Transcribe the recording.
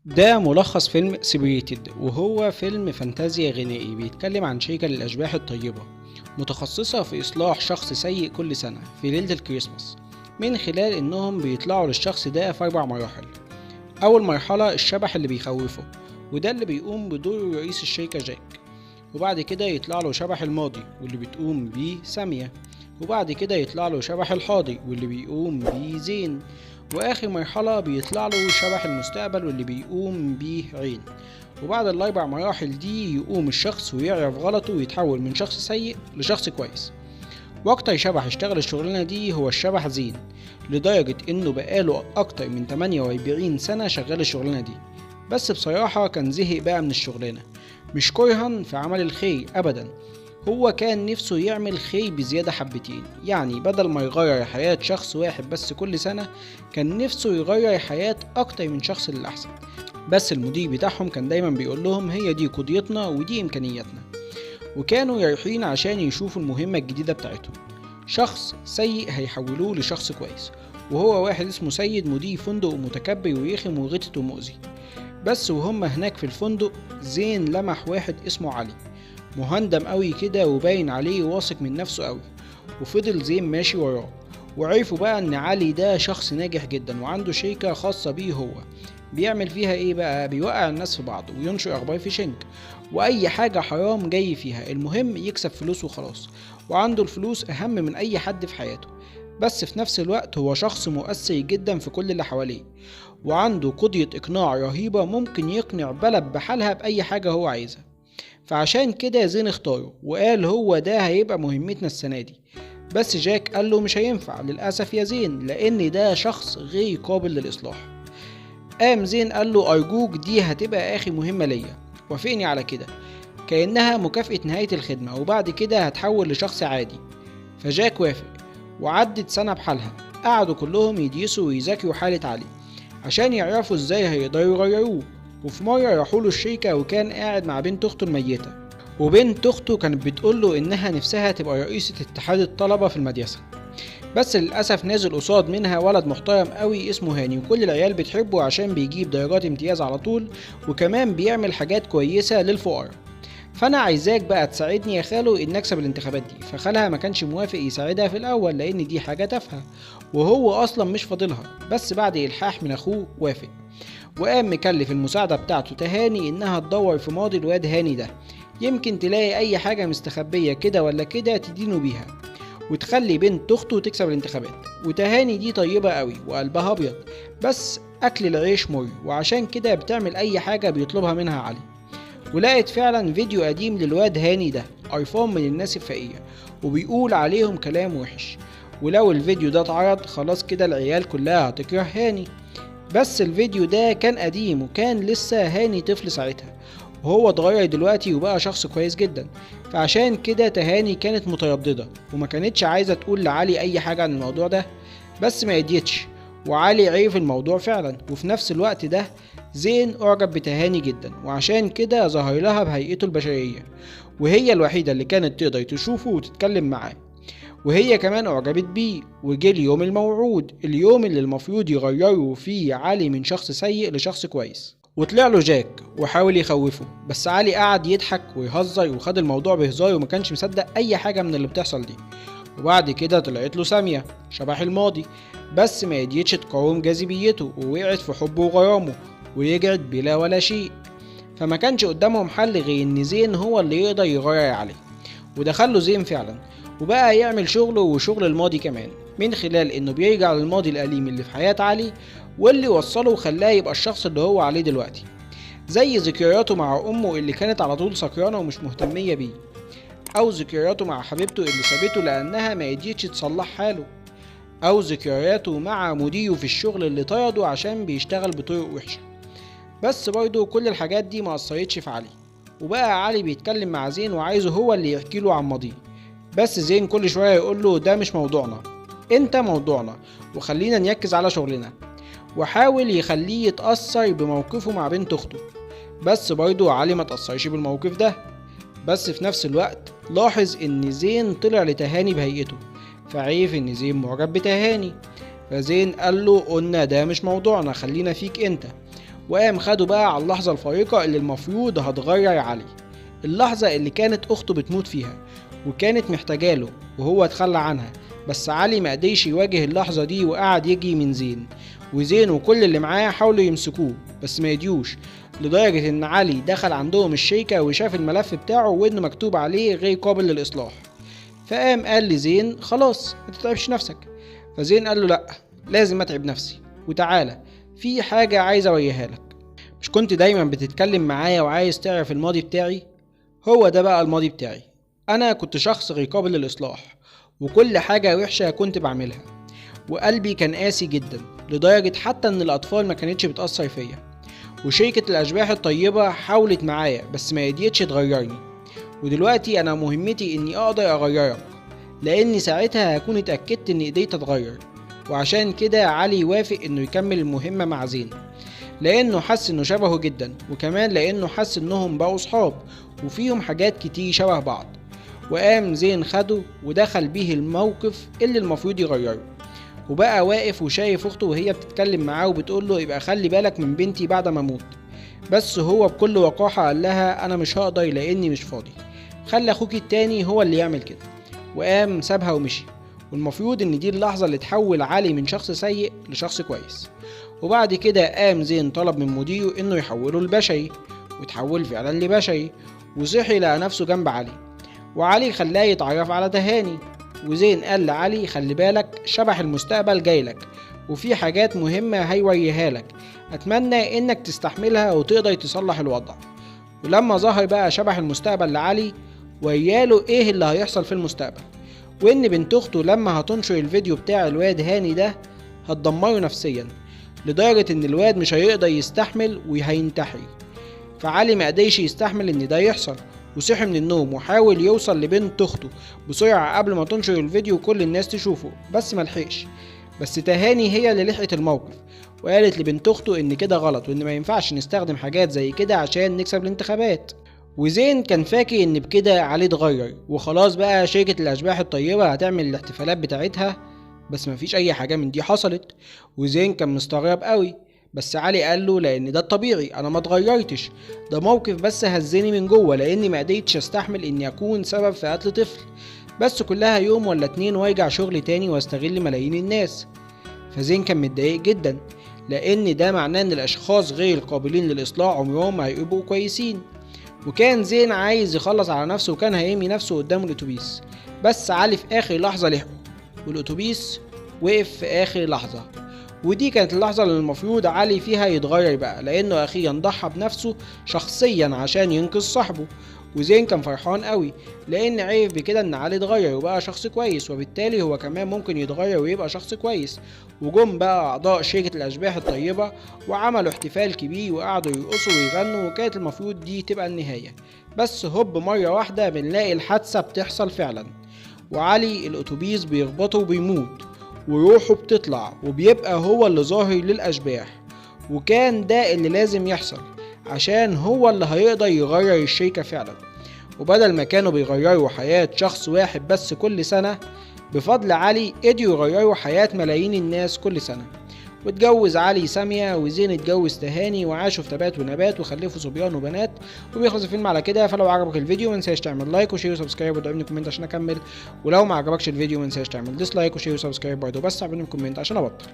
ده ملخص فيلم سيبريتد، وهو فيلم فانتازيا غنائي بيتكلم عن شركة للأشباح الطيبة متخصصة في إصلاح شخص سيء كل سنة في ليلة الكريسماس، من خلال إنهم بيطلعوا للشخص ده في 4 مراحل. أول مرحلة الشبح اللي بيخوفه، وده اللي بيقوم بدور رئيس الشركة جاك. وبعد كده يطلع له شبح الماضي واللي بتقوم بيه سامية. وبعد كده يطلع له شبح الحاضر واللي بيقوم بيه زين. واخر مرحلة بيطلع له شبح المستقبل واللي بيقوم بيه عين. وبعد ال4 مراحل دي يقوم الشخص ويعرف غلطه ويتحول من شخص سيء لشخص كويس. واكتر شبح اشتغل الشغلانة دي هو الشبح زين، لدرجة انه بقاله اكتر من 48 سنة شغال الشغلانة دي. بس بصراحة كان زهق بقى من الشغلانة، مش كرها في عمل الخير ابدا، هو كان نفسه يعمل خير بزيادة حبتين. يعني بدل ما يغير حياة شخص واحد بس كل سنة، كان نفسه يغير حياة اكتر من شخص للأحسن. بس المدير بتاعهم كان دايما بيقول لهم هي دي قدرتنا ودي امكانياتنا، وكانوا رايحين عشان يشوفوا المهمة الجديدة بتاعتهم. شخص سيء هيحولوه لشخص كويس، وهو واحد اسمه سيد مدير فندق متكبر ورخم وغتت ومؤذي. بس وهم هناك في الفندق، زين لمح واحد اسمه علي، مهندم قوي كده وباين عليه واثق من نفسه قوي. وفضل زين ماشي وراه، وعرفوا بقى ان علي ده شخص ناجح جدا وعنده شركة خاصة بيه هو. بيعمل فيها ايه بقى؟ بيوقع الناس في بعض وينشر اخبار في شنك واي حاجة حرام جاي فيها، المهم يكسب فلوس وخلاص. وعنده الفلوس اهم من اي حد في حياته. بس في نفس الوقت هو شخص مؤثر جدا في كل اللي حواليه، وعنده قدرة اقناع رهيبة، ممكن يقنع بلد بحالها باي حاجة هو عايزها. فعشان كده زين اختاره وقال هو ده هيبقى مهمتنا السنة دي. بس جاك قال له مش هينفع للأسف يا زين، لأن ده شخص غير قابل للإصلاح. قام زين قال له أرجوك دي هتبقى آخر مهمة ليا، وافقني على كده، كأنها مكافأة نهاية الخدمة، وبعد كده هتحول لشخص عادي. فجاك وافق، وعدت سنة بحالها. قعدوا كلهم يديسوا ويذاكروا حالة علي عشان يعرفوا ازاي هيقدروا يغيروه. وفي مرة راحوا له الشركة وكان قاعد مع بنت أخته الميتة، وبنت أخته كانت بتقوله إنها نفسها تبقى رئيسة اتحاد الطلبة في المدرسة. بس للأسف نازل قصاد منها ولد محترم قوي اسمه هاني، وكل العيال بتحبه عشان بيجيب درجات امتياز على طول، وكمان بيعمل حاجات كويسة للفقراء. فانا عايزاك بقى تساعدني يا خالو ان اكسب الانتخابات دي. فخالها ما كانش موافق يساعدها في الاول لان دي حاجه تافهه وهو اصلا مش فاضلها، بس بعد الحاح من اخوه وافق. وقام مكلف المساعده بتاعته تهاني انها تدور في ماضي الواد هاني ده، يمكن تلاقي اي حاجه مستخبيه كده ولا كده تدينه بيها، وتخلي بنت اخته تكسب الانتخابات. وتهاني دي طيبه قوي وقلبها ابيض، بس اكل العيش مر، وعشان كده بتعمل اي حاجه بيطلبها منها علي. ولقيت فعلا فيديو قديم للواد هاني ده قرفان من الناس الفقيرة وبيقول عليهم كلام وحش، ولو الفيديو ده اتعرض خلاص كده العيال كلها هتكره هاني. بس الفيديو ده كان قديم وكان لسه هاني طفل ساعتها، وهو اتغير دلوقتي وبقى شخص كويس جدا. فعشان كده تهاني كانت مترددة وما كانتش عايزة تقول لعلي اي حاجة عن الموضوع ده، بس ما قدرتش. وعلي عرف الموضوع فعلا، وفي نفس الوقت ده زين أعجب بتهاني جدا، وعشان كده ظهر لها بهيئته البشرية، وهي الوحيدة اللي كانت تقدر تشوفه وتتكلم معاه. وهي كمان أعجبت بيه، وجه اليوم الموعود، اليوم اللي المفروض يغيروا فيه علي من شخص سيء لشخص كويس. وطلع له جاك وحاول يخوفه، بس علي قعد يضحك ويهزر وخد الموضوع بهزار وما كانش مصدق أي حاجة من اللي بتحصل دي. وبعد كده طلعت له سامية شبح الماضي، بس ما قدرتش تقاوم جاذبيته ووقعت في حبه وغرامه ورجعت بلا ولا شيء. فما كانش قدامهم حل غير ان زين هو اللي يقدر يغير عليه. ودخله زين فعلا، وبقى يعمل شغله وشغل الماضي كمان، من خلال انه بيرجع للماضي الأليم اللي في حياة علي، واللي وصله وخلاه يبقى الشخص اللي هو عليه دلوقتي. زي ذكرياته مع امه اللي كانت على طول سكرانة ومش مهتمية بيه، او ذكرياته مع حبيبته اللي سابته لانها ما قدرتش تصلح حاله، او ذكرياته مع مديره في الشغل اللي طرده عشان بيشتغل بطرق وحشة. بس برضه كل الحاجات دي ما اثرتش في علي، وبقى علي بيتكلم مع زين وعايزه هو اللي يحكي له عن ماضيه. بس زين كل شويه يقول له ده مش موضوعنا، انت موضوعنا، وخلينا نركز على شغلنا. وحاول يخليه يتأثر بموقفه مع بنت اخته، بس برضه علي ما تأثرش بالموقف ده. بس في نفس الوقت لاحظ ان زين طلع لتهاني بهيئته، فعرف ان زين معجب بتهاني. فزين قال له قلنا ده مش موضوعنا، خلينا فيك انت. وقام خده بقى على اللحظة الفارقة اللي المفروض هتغير علي، اللحظة اللي كانت أخته بتموت فيها وكانت محتاجاله وهو اتخلى عنها. بس علي ما قدرش يواجه اللحظة دي وقعد يجري من زين، وزين وكل اللي معاه حاولوا يمسكوه بس ما يديوش، لدرجة ان علي دخل عندهم الشركة وشاف الملف بتاعه وانه مكتوب عليه غير قابل للإصلاح. فقام قال لزين خلاص ما تتعبش نفسك. فزين قال له لأ، لازم اتعب نفسي، وتعالى في حاجة عايز اوريها لك. مش كنت دايما بتتكلم معايا وعايز تعرف الماضي بتاعي؟ هو ده بقى الماضي بتاعي. انا كنت شخص غير قابل للإصلاح، وكل حاجة وحشة كنت بعملها، وقلبي كان قاسي جدا لدرجة حتى ان الاطفال ما كانتش بتأثر فيا. وشركة الاشباح الطيبة حاولت معايا بس ما قدرتش تغيرني، ودلوقتي انا مهمتي اني اقدر اغيرك، لاني ساعتها هكون اتأكدت اني قدرت اتغير. وعشان كده علي وافق انه يكمل المهمة مع زين، لانه حس انه شبهه جدا، وكمان لانه حس انهم بقوا صحاب وفيهم حاجات كتير شبه بعض. وقام زين خده ودخل بيه الموقف اللي المفروض يغيره، وبقى واقف وشايف اخته وهي بتتكلم معاه وبتقول له يبقى خلي بالك من بنتي بعد ما اموت. بس هو بكل وقاحة قال لها انا مش هقدر لاني مش فاضي، خلي اخوك التاني هو اللي يعمل كده. وقام سابها ومشي. والمفروض ان دي اللحظة اللي تحول علي من شخص سيء لشخص كويس. وبعد كده قام زين طلب من مديره انه يحوله لبشري، وتحول فعلا لبشري، وصحي لقى نفسه جنب علي، وعلي خلاه يتعرف على تهاني. وزين قال لعلي خلي بالك شبح المستقبل جايلك وفي حاجات مهمة هيوريها لك، اتمنى انك تستحملها وتقدر تصلح الوضع. ولما ظهر بقى شبح المستقبل لعلي وياله ايه اللي هيحصل في المستقبل، وان بنت اخته لما هتنشر الفيديو بتاع الواد هاني ده هتدمره نفسيا، لدرجة ان الواد مش هيقدر يستحمل وهينتحر. فعلي ما قدرش يستحمل ان ده يحصل، وصحي من النوم وحاول يوصل لبنت اخته بسرعة قبل ما تنشر الفيديو كل الناس تشوفه، بس ملحقش. بس تهاني هي اللي لحقت الموقف وقالت لبنت اخته ان كده غلط وان ما ينفعش نستخدم حاجات زي كده عشان نكسب الانتخابات. وزين كان فاكر ان بكده عليه اتغير وخلاص بقى شركة الاشباح الطيبة هتعمل الاحتفالات بتاعتها، بس مفيش اي حاجة من دي حصلت. وزين كان مستغرب قوي، بس علي قال له لان ده الطبيعي، انا ما اتغيرتش، ده موقف بس هزني من جوه لاني ما قدرتش استحمل اني اكون سبب في قتل طفل، بس كلها يوم ولا اتنين وارجع شغل تاني واستغل ملايين الناس. فزين كان متضايق جدا، لان ده معناه ان الاشخاص غير القابلين للاصلاح عمرهم ما هيبقوا كويسين. وكان زين عايز يخلص على نفسه وكان هيرمي نفسه قدام الاتوبيس، بس علي في اخر لحظة لحقه والاتوبيس وقف في اخر لحظة. ودي كانت اللحظة اللي المفروض علي فيها يتغير بقى، لانه اخيرا ضحى بنفسه شخصيا عشان ينقذ صاحبه. وزين كان فرحان قوي لان عرف بكده ان علي اتغير وبقى شخص كويس، وبالتالي هو كمان ممكن يتغير ويبقى شخص كويس. وجم بقى اعضاء شركة الاشباح الطيبة وعملوا احتفال كبير وقعدوا يرقصوا ويغنوا، وكانت المفروض دي تبقى النهاية. بس هوب مرة واحدة بنلاقي الحادثة بتحصل فعلا، وعلي الاتوبيس بيخبطه وبيموت وروحه بتطلع وبيبقى هو اللي ظاهر للأشباح. وكان ده اللي لازم يحصل عشان هو اللي هيقدر يغير الشركة فعلا. وبدل ما كانوا بيغيروا حياة شخص واحد بس كل سنة، بفضل علي قدروا يغيروا حياة ملايين الناس كل سنة. واتجوز علي سامية وزين اتجوز تهاني وعاشوا في تبات ونبات وخلفوا صبيان وبنات. وبيخلص الفيلم على كده. فلو عجبك الفيديو منساش تعمل لايك وشير وسبسكرايب وتدعمني كومنت عشان اكمل، ولو ما عجبكش الفيديو منساش تعمل ديسلايك وشير وسبسكرايب برضه بس عملني كومنت عشان ابطل.